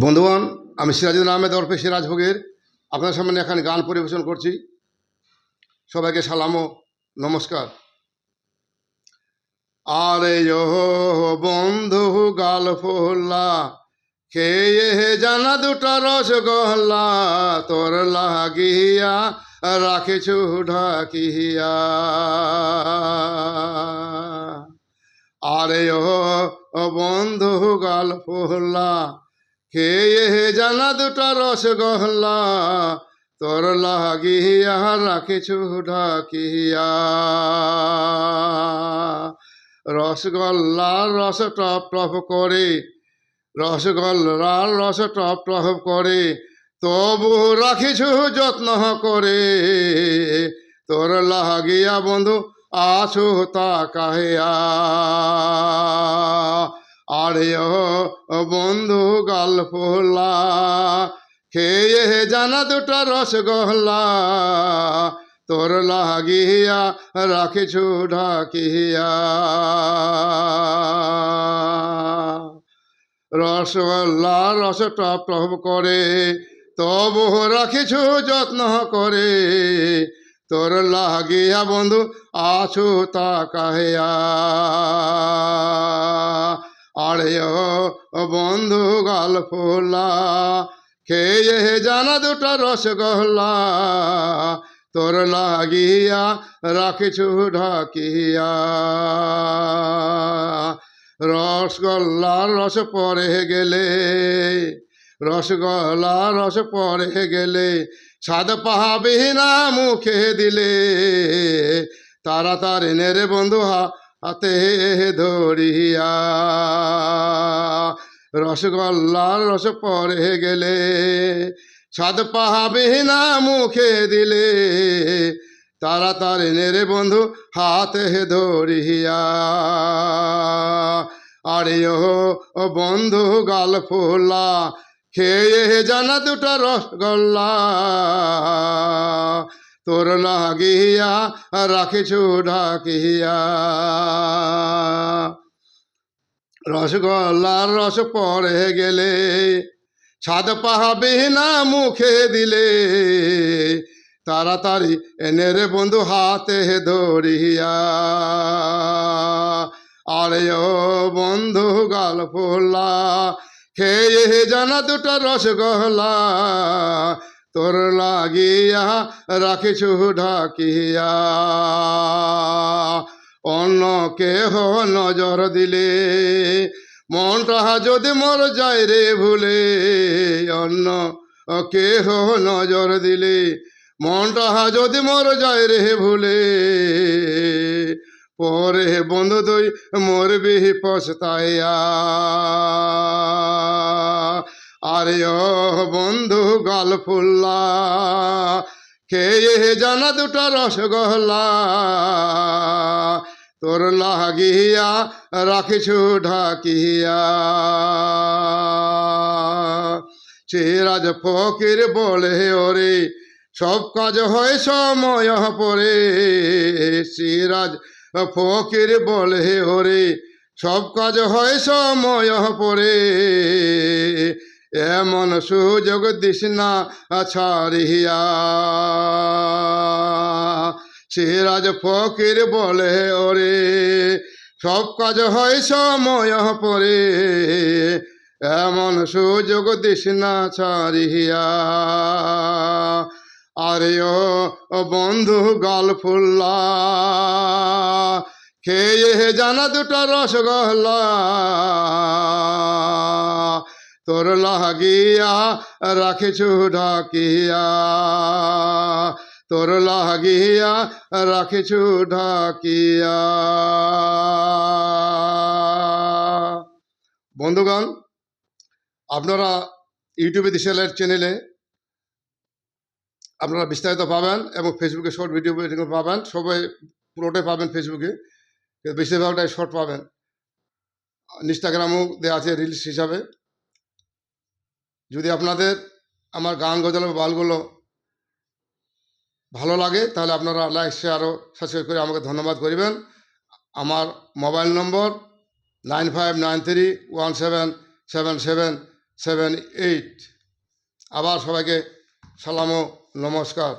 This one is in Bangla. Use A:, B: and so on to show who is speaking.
A: বন্ধুগণ, আমি সিরাজুল আহমেদ ওরফে সিরাজভোগের আপনার সামনে এখানে গান পরিবেশন করছি। সবাইকে সালাম ও নমস্কার। আরে ও বন্ধু গাল ফোল্লা, খেয়ে জানা দুটা রসগোল্লা, তোর লাগিয়া রাখিছু ঢাকিয়া। আরে ও বন্ধু গাল ফোল্লা, খেয়ে জানা দুটা রসগোল্লা, তোর লাগিয়া রাখিছু ঢাকিয়া। রসগোল্লার রস টপ টপ করে, রসগোল্লার রস টপ টপ করে, তবু রাখিছু যত্ন করে, তোর লাগিয়া বন্ধু আছু তা কাহিয়া। আরে ও বন্ধু গাল ফোলা, খেয়ে জানা দুটা রসগোল্লা, তোর লাগিয়া রাখিছু ঢাকিয়া। রসগোল্লা রস টপ টপ করে, তবু রাখিছু যত্ন করে, তোর লাগিয়া বন্ধু আছু তা কাহিয়া। আরে ও বন্ধু গাল ফোলা, খেয়ে জানা দুটা রসগোল্লা, তোর লাগিয়া রাখিছু ঢাকিয়া। রসগোল্লার রস পরে গেলে, রসগোল্লার রস পরে গেলে, স্বাদ পাহাবি না মুখে দিলে, তাড়াতাড়ি নে বন্ধু হাতে ধরিয়া। রসগোল্লার রস পরে গেলে, স্বাদ পাহাবি না মুখে দিলে, তাড়াতাড়ি নে বন্ধু হাতে ধরিয়া। আরে ও বন্ধু গাল ফোলা, খেয়ে জানা দুটা রসগোল্লা, তোর লাগিয়া রাখিছু ঢাকিয়া। রসগোল্লার রস পরে গেলে, স্বাদ পাহাবি না মুখে দিলে, তাড়াতাড়ি এনে রে বন্ধু হাতে ধরিয়া। আরে ও বন্ধু গাল ফোলা, খেয়ে জানা দুটা রসগোল্লা, তোর লাগিয়া রাখিছু ঢাকিয়া। অন্য কেহ নজর দিলে, মনটা যদি মর যায় রে ভুলে, অন্য কেহ নজর দিলে, মনটা যদি মর যায় রে ভুলে, পরে বন্ধু তুই মরবি পছতাইয়া। আরে ও বন্ধু গাল ফুল্লা, খেয়ে জানা দুটা রসগোল্লা, তোর লাগিয়া রাখিছু ঢাকিয়া। সিরাজ ফকির বলে ওরে, সব কাজ হয় সময় পরে। সিরাজ ফকির বলে ওরে, সব কাজ হয় সময় পরে, এমন সুযোগ দিস না ছাড়িয়া। সিরাজ ফকির বলে ওরে, সব কাজ হয় সময় পরে, এমন সুযোগ দিস না ছাড়িয়া। আরে ও বন্ধু গাল ফুল্লা, খেয়ে জানা দুটা রসগোল্লা, তোর লাগিয়া রাখিছু ঢাকিয়া, তোর লাগিয়া রাখিছু ঢাকিয়া। বন্ধুগণ, আপনারা ইউটিউবে দিশালের চ্যানেলে আপনারা বিস্তারিত পাবেন, এবং ফেসবুকে শর্ট ভিডিও পাবেন। সবাই পুরোটাই পাবেন ফেসবুকে, বেশিরভাগটাই শর্ট পাবেন। ইনস্টাগ্রামও দেওয়া আছে রিলস হিসাবে। যদি আপনাদের আমার গান গজল বালগুলো ভালো লাগে, তাহলে আপনারা লাইক শেয়ার ও সাবস্ক্রাইব করে আমাকে ধন্যবাদ করিবেন। আমার মোবাইল নম্বর 95931777 8 আবার সবাইকে সালাম ও নমস্কার।